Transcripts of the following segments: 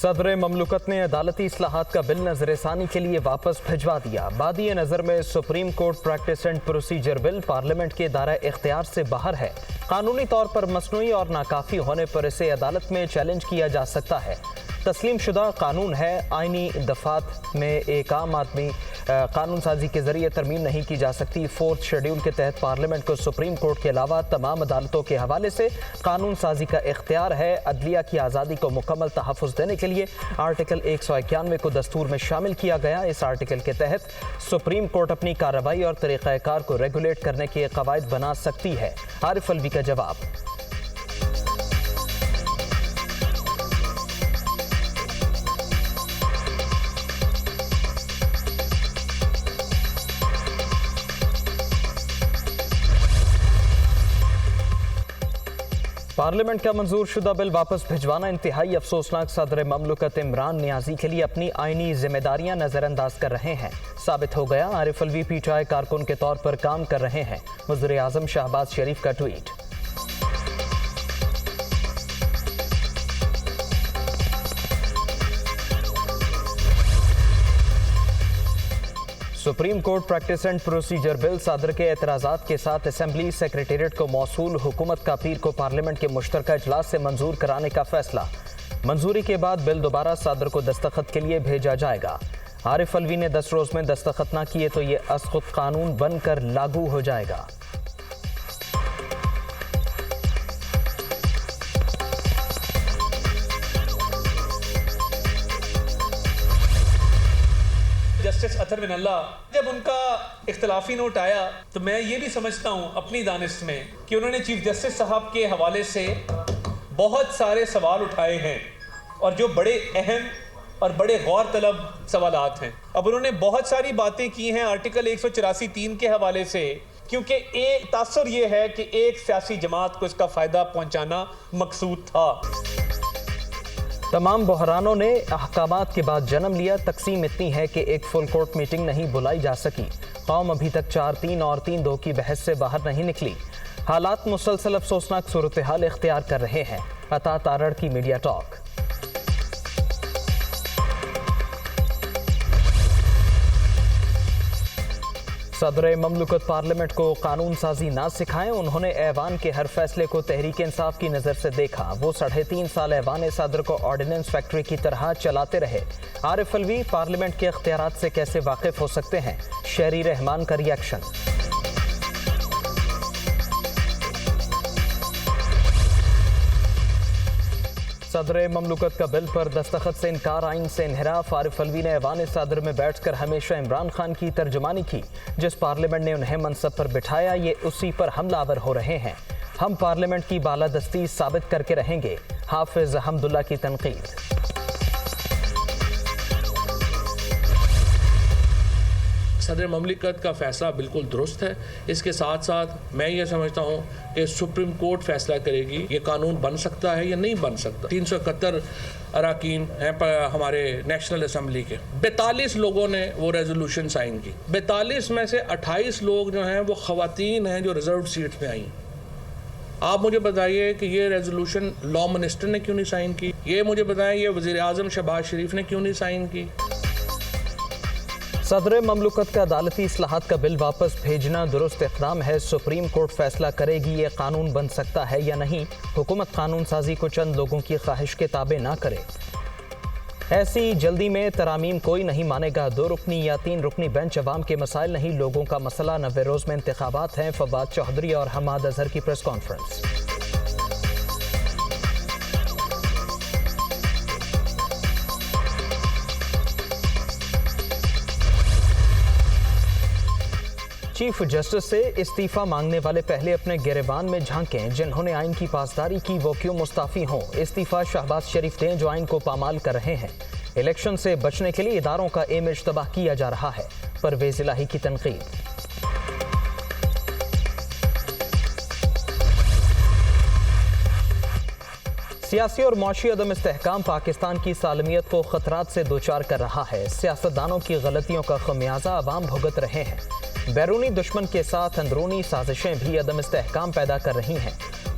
सदर ममलुकत ने अदालती इस्लाहात का बिल नजरसानी के लिए वापस भिजवा दिया। बादी नज़र में supreme court practice and procedure bill parliament के दायरा इख्तियार से बाहर है। कानूनी तौर पर मसनूई और नाकाफी होने पर इसे अदालत में चैलेंज किया जा सकता है। तस्लीम शुदा कानून है। आइनी दफात में एक आम आदमी कानून साजी के जरिए तरमीम नहीं की जा सकती। 4th शेड्यूल के तहत पार्लियामेंट को सुप्रीम कोर्ट के अलावा तमाम अदालतों के हवाले से कानून साजी का इख्तियार है। अदलिया की आज़ादी को मुकम्मल तहफ़्फ़ुज़ देने के लिए आर्टिकल 191 को दस्तूर में शामिल किया गया। इस आर्टिकल के तहत सुप्रीम कोर्ट अपनी कार्रवाई और तरीक़ाकार को रेगुलेट करने के कवायद बना सकती है। आरिफ अलवी का जवाब। पार्लियामेंट का मंजूर शुदा बिल वापस भिजवाना इंतहाई अफसोसनाक। सदर ममलुकत इमरान नियाजी के लिए अपनी आईनी जिम्मेदारियां नजरअंदाज कर रहे हैं। साबित हो गया आरिफ अलवी पीटीआई कारकुन के तौर पर काम कर रहे हैं। वज़ीर आज़म शहबाज शरीफ का tweet. Supreme court practice and procedure bill सदर के एतराज़ात के साथ असेंबली सेक्रेटेरिएट को मौसूल हुकूमत का पीर को पार्लियामेंट के मुश्तरका इजलास से मंजूर कराने का फैसला। मंजूरी के बाद बिल दोबारा सदर को दस्तखत के लिए भेजा जाएगा। आरिफ अलवी ने 10 रोज में दस्तखत न किए तो ये अस्ख़ुद कानून बनकर लागू हो जाएगा। जस्टिस अतर बिन अल्लाह, जब उनका इख्तलाफी नोट आया तो मैं ये भी समझता हूँ अपनी दानिश में कि उन्होंने चीफ जस्टिस साहब के हवाले से बहुत सारे सवाल उठाए हैं और जो बड़े अहम और बड़े गौर तलब सवालात हैं। अब उन्होंने बहुत सारी बातें की हैं आर्टिकल 184(3) के हवाले से, क्योंकि एक तासुर ये है कि एक सियासी जमात को इसका फ़ायदा पहुँचाना मकसूद था। तमाम बहरानों ने अहकामात के बाद जन्म लिया। तकसीम इतनी है कि एक फुल कोर्ट मीटिंग नहीं बुलाई जा सकी। कौम अभी तक 4-3 और 3-2 की बहस से बाहर नहीं निकली। हालात मुसलसल अफसोसनाक सूरत हाल इख्तियार कर रहे हैं। अता तारड़ की मीडिया टॉक। सदर ममलुकत पार्लियामेंट को कानून साजी ना सिखाएं। उन्होंने ऐवान के हर फैसले को तहरीक इंसाफ की नज़र से देखा। वो 3.5 साल ऐवान सदर को ऑर्डिनेंस फैक्ट्री की तरह चलाते रहे। आरिफ अलवी पार्लियामेंट के इख्तियारात से कैसे वाकिफ हो सकते हैं? शहरी रहमान का रिएक्शन। सदर ममलुकत का बिल पर दस्तखत से इनकार, आइन से इनहराफ। आरिफ अलवी ने ऐवान सदर में बैठकर हमेशा इमरान खान की तर्जुमानी की। जिस पार्लियामेंट ने उन्हें मनसब पर बिठाया, ये उसी पर हमलावर हो रहे हैं। हम पार्लियामेंट की बालादस्ती साबित करके रहेंगे। हाफिज हमदुल्ला की तनकीद। सदर ममलिकत का फ़ैसला बिल्कुल दुरुस्त है। इसके साथ साथ मैं ये समझता हूँ कि सुप्रीम कोर्ट फैसला करेगी ये कानून बन सकता है या नहीं बन सकता। 371 अरकान हैं हमारे नेशनल असम्बली के। 42 लोगों ने वो रेजोल्यूशन साइन की। 42 में से 28 लोग जो हैं वो ख़वातीन हैं जो रिजर्व सीट में आई। आप मुझे बताइए कि ये रेजोल्यूशन लॉ मिनिस्टर ने क्यों नहीं साइन की? ये मुझे बताएं ये वज़ीर आज़म शहबाज शरीफ ने क्यों नहीं साइन की? सदर ममलुकत का अदालती इस्लाहात का बिल वापस भेजना दुरुस्त इक़दाम है। सुप्रीम कोर्ट फैसला करेगी ये कानून बन सकता है या नहीं। हुकूमत कानून साजी को चंद लोगों की ख्वाहिश के ताबे ना करे। ऐसी जल्दी में तरामीम कोई नहीं मानेगा। 2 रुकनी या 3 रुकनी बेंच अवाम के मसाइल नहीं, लोगों का मसला। 90 रोज में इंतखाबात हैं। फवाद चौधरी और हमाद अजहर की प्रेस कॉन्फ्रेंस। चीफ जस्टिस से इस्तीफा मांगने वाले पहले अपने गिरेबान में झांकें। जिन्होंने आइन की पासदारी की वो क्यों मुस्ताफी हों? इस्तीफा शहबाज शरीफ दें जो आइन को पामाल कर रहे हैं। इलेक्शन से बचने के लिए इदारों का इमेज तबाह किया जा रहा है। परवेज इलाही की तनकीद। सियासी और मुआशी अदम इस्तेहकाम पाकिस्तान की सालमियत को खतरात से दोचार कर रहा है। सियासतदानों की गलतियों का खमियाजा अवाम भुगत रहे हैं। बैरूनी दुश्मन के साथ अंदरूनी साजिशें भी अदम इस्तेहकाम पैदा कर रही हैं।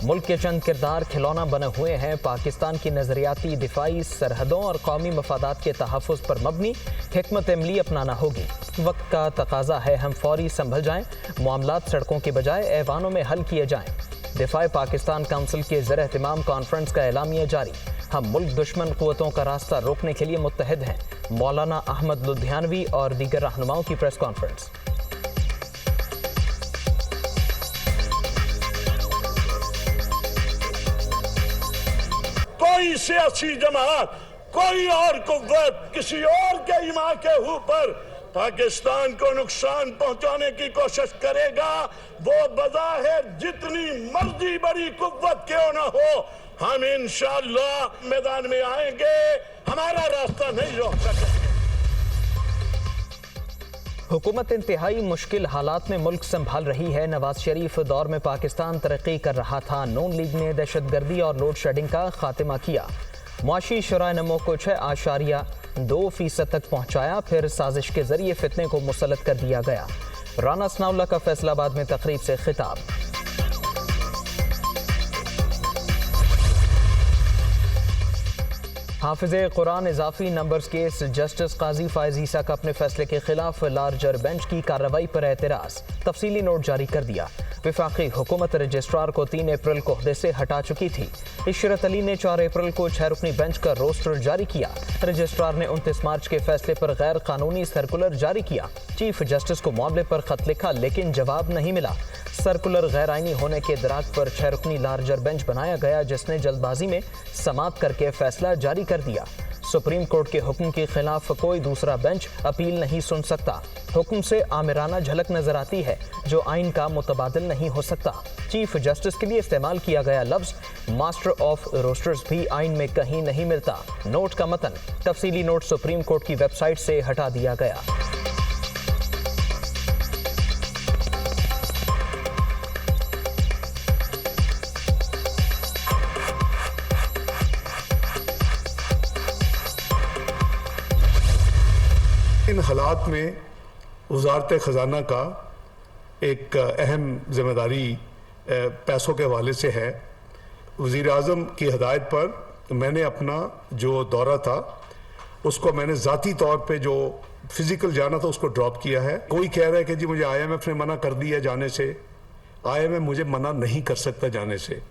मुल्क के चंद किरदार खिलौना बने हुए हैं। पाकिस्तान की नजरियाती दिफाई सरहदों और कौमी मफादात के तहफ़्फ़ुज़ पर मबनी हिकमत अमली अपनाना होगी। वक्त का तकाजा है हम फौरी संभल जाएं, मामलात सड़कों के बजाय ऐवानों में हल किए जाएं। दिफाई पाकिस्तान काउंसिल के ज़र एहतिमाम कॉन्फ्रेंस का एलामिया जारी। हम मुल्क दुश्मन क़ुव्वतों का रास्ता रोकने के लिए मुत्तहिद हैं। मौलाना अहमद लुधियानवी और दीगर रहनुमाओं की प्रेस कॉन्फ्रेंस। कोई सियासी जमात, कोई और कुव्वत किसी और के ईमा के ऊपर पाकिस्तान को नुकसान पहुंचाने की कोशिश करेगा, वो बज़ाहिर जितनी मर्जी बड़ी कुव्वत क्यों ना हो, हम इंशाअल्लाह मैदान में आएंगे, हमारा रास्ता नहीं रोक सकेंगे। हुकूमत इंतहाई मुश्किल हालात में मुल्क संभाल रही है। नवाज शरीफ दौर में पाकिस्तान तरक्की कर रहा था। नून लीग ने दहशतगर्दी और लोड शेडिंग का खात्मा किया। मुआशी शुराए नमो को 6.2% तक पहुंचाया। फिर साजिश के जरिए फितने को मुसल्लत कर दिया गया। राना सनाउल्लाह का फैसलाबाद में तकरीब से खिताब। हाफिज़े कुरान इजाफी नंबर्स केस जस्टिस काजी फायज ईसा का अपने फैसले के खिलाफ लार्जर बेंच की कार्रवाई पर एतराज़। तफसीली नोट जारी कर दिया। वफाकी हुकूमत रजिस्ट्रार को 3 अप्रैल को ओहदे से हटा चुकी थी। इशरत अली ने 4 अप्रैल को 6 रुकनी बेंच का रोस्टर जारी किया। रजिस्ट्रार ने 29 मार्च के फैसले पर गैर कानूनी सर्कुलर जारी किया। चीफ जस्टिस को मामले पर खत लिखा लेकिन जवाब नहीं मिला। सर्कुलर गैर आइनी होने के दराक पर 6 रुकनी लार्जर बेंच बनाया गया, जिसने जल्दबाजी में समाअत करके फैसला जारी कर दिया। सुप्रीम कोर्ट के हुक्म के खिलाफ कोई दूसरा बेंच अपील नहीं सुन सकता। हुक्म से आमिराना झलक नजर आती है जो आइन का मुतबादिल नहीं हो सकता। चीफ जस्टिस के लिए इस्तेमाल किया गया लफ्ज मास्टर ऑफ रोस्टर्स भी आइन में कहीं नहीं मिलता। नोट का मतन तफसीली नोट सुप्रीम कोर्ट की वेबसाइट से हटा दिया गया। इन हालात में वज़ारत ख़जाना का एक अहम जिम्मेदारी पैसों के हवाले से है। वज़ीर आज़म की हिदायत पर मैंने अपना जो दौरा था उसको मैंने ज़ाती तौर पे जो फिज़िकल जाना था उसको ड्रॉप किया है। कोई कह रहा है कि जी मुझे IMF ने मना कर दिया जाने से। IMF मुझे मना नहीं कर सकता जाने से।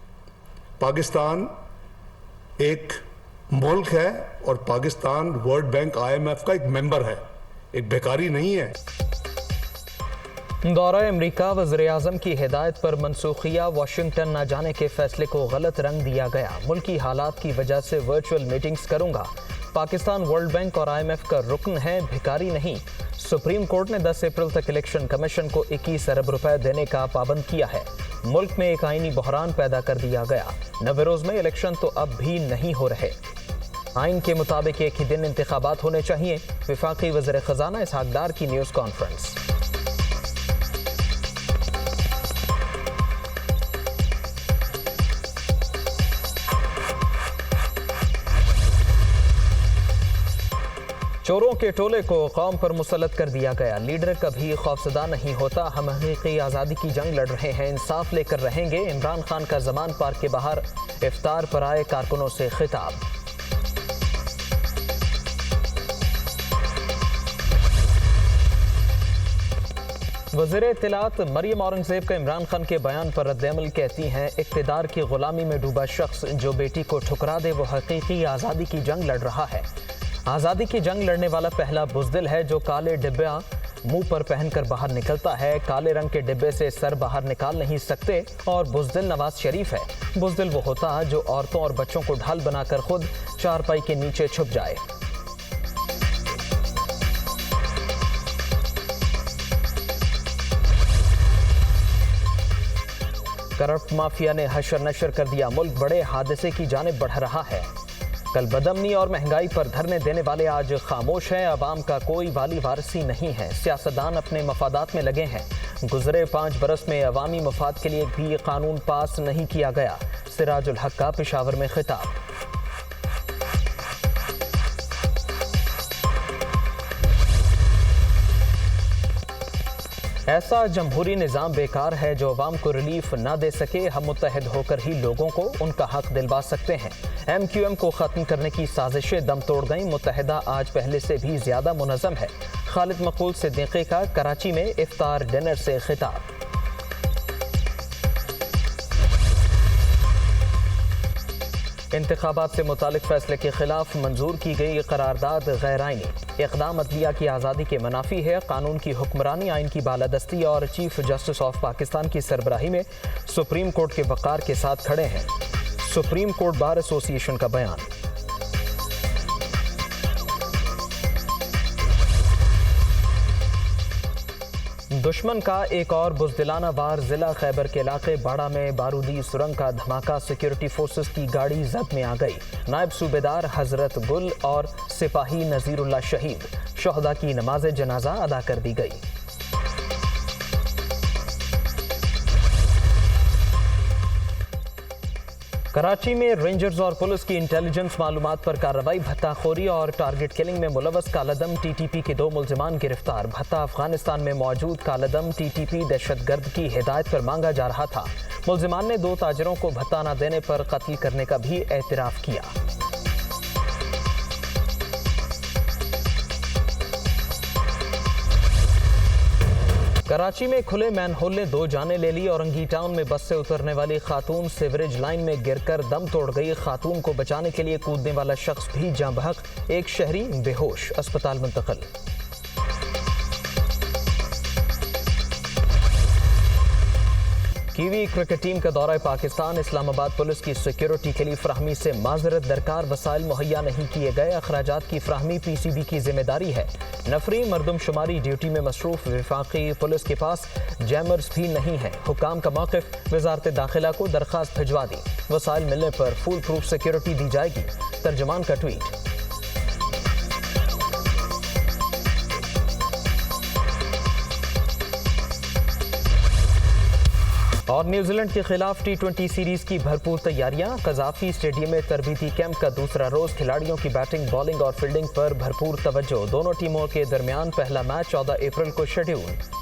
पाकिस्तान एक मुल्क है और पाकिस्तान वर्ल्ड बैंक IMF का एक मेंबर है, एक बेकारी नहीं है। दौरा अमरीका वज़ीर आज़म की हिदायत पर मनसूखिया वाशिंगटन न जाने के फैसले को गलत रंग दिया गया। मुल्की हालात की वजह से वर्चुअल मीटिंग्स करूंगा। पाकिस्तान वर्ल्ड बैंक और IMF का रुकन है, भिखारी नहीं। सुप्रीम कोर्ट ने 10 अप्रैल तक इलेक्शन कमीशन को 21 अरब रुपए देने का पाबंद किया है। मुल्क में एक आइनी बहरान पैदा कर दिया गया। 90 रोज में इलेक्शन तो अब भी नहीं हो रहे। आइन के मुताबिक एक ही दिन इंतखाबात होने चाहिए। वफाकी वज़ीर ख़जाना इसहाक डार की न्यूज़ कॉन्फ्रेंस। चोरों के टोले को कौम पर मुसल्लत कर दिया गया। लीडर कभी खौफजदा नहीं होता। हम हकीकी आज़ादी की जंग लड़ रहे हैं, इंसाफ लेकर रहेंगे। इमरान खान का जमान पार्क के बाहर इफ्तार पर आए कारकुनों से खिताब। वज़ीर इत्तलात मरियम औरंगज़ेब का इमरान खान के बयान पर रद्द-ए-अमल कहती हैं, इक़्तिदार की गुलामी में डूबा शख्स जो बेटी को ठुकरा दे वो हकीकी आज़ादी की जंग लड़ रहा है। आज़ादी की जंग लड़ने वाला पहला बुज़दिल है जो काले डिब्बा मुंह पर पहनकर बाहर निकलता है। काले रंग के डिब्बे से सर बाहर निकाल नहीं सकते और बुज़दिल नवाज शरीफ है। बुज़दिल वो होता है जो औरतों और बच्चों को ढाल बनाकर खुद चारपाई के नीचे छुप जाए। करप्ट माफिया ने हशर नशर कर दिया। मुल्क बड़े हादसे की जानिब बढ़ रहा है। कल बदअमनी और महंगाई पर धरने देने वाले आज खामोश हैं। अवाम का कोई वाली वारसी नहीं है। सियासतदान अपने मफादात में लगे हैं। गुजरे 5 बरस में अवामी मफाद के लिए भी कानून पास नहीं किया गया। सिराजुल हक का पेशावर में खिताब। ऐसा जमहूरी निज़ाम बेकार है जो अवाम को रिलीफ ना दे सके। हम मुत्तहिद होकर ही लोगों को उनका हक दिलवा सकते हैं। MQM को ख़त्म करने की साजिशें दम तोड़ गईं। मुत्तहिदा आज पहले से भी ज़्यादा मुनज़्ज़म है। खालिद मकबूल सिद्दीकी का कराची में इफ्तार डिनर से खिताब। इंतखाबात से मुतालिक फैसले के खिलाफ मंजूर की गई करारदाद गैर आइनी। इक़दाम अदलिया की आज़ादी के मनाफी है। कानून की हुक्मरानी, आइन की बालादस्ती और चीफ जस्टिस ऑफ पाकिस्तान की सरबराही में सुप्रीम कोर्ट के वक़ार के साथ खड़े हैं। सुप्रीम कोर्ट बार एसोसिएशन का बयान। दुश्मन का एक और बुज़दिलाना वार। जिला खैबर के इलाके बाड़ा में बारूदी सुरंग का धमाका। सिक्योरिटी फोर्सेस की गाड़ी जद में आ गई। नायब सूबेदार हजरत गुल और सिपाही नज़ीरुल्लाह शहीद। शहदा की नमाज जनाजा अदा कर दी गई। कराची में रेंजर्स और पुलिस की इंटेलिजेंस मालूमात पर कार्रवाई। भत्ताखोरी और टारगेट किलिंग में मुलव्वस कालादम TTP के 2 मुल्जिमान गिरफ्तार। भत्ता अफगानिस्तान में मौजूद कालादम TTP दहशतगर्द की हिदायत पर मांगा जा रहा था। मुल्जिमान ने 2 ताजरों को भत्ता न देने पर कत्ल करने का भी एतराफ़ किया। कराची में खुले मैनहोल ने 2 जानें ले ली। औरंगी टाउन में बस से उतरने वाली खातून सीवरेज लाइन में गिरकर दम तोड़ गई। खातून को बचाने के लिए कूदने वाला शख्स भी जाँ बहक। एक शहरी बेहोश, अस्पताल मुंतकिल। कीवी क्रिकेट टीम का दौरा पाकिस्तान। इस्लामाबाद पुलिस की सिक्योरिटी के लिए फ्राहमी से माजरत दरकार वसाइल मुहैया नहीं किए गए। अखराजात की फ्राहमी PCB की जिम्मेदारी है। नफरी मरदमशुमारी ड्यूटी में मसरूफ वफाकी पुलिस के पास जैमर्स भी नहीं है। हुकाम का मौक़िफ़, वज़ारत दाखिला को दरख्वास्त भिजवा दी। वसाइल मिलने पर फुल प्रूफ सिक्योरिटी दी जाएगी। तर्जमान का ट्वीट। और न्यूजीलैंड के खिलाफ T20 सीरीज की भरपूर तैयारियां। कज़ाफी स्टेडियम में तरबीती कैंप का दूसरा रोज। खिलाड़ियों की बैटिंग, बॉलिंग और फील्डिंग पर भरपूर तवज्जो। दोनों टीमों के दरमियान पहला मैच 14 अप्रैल को शेड्यूल।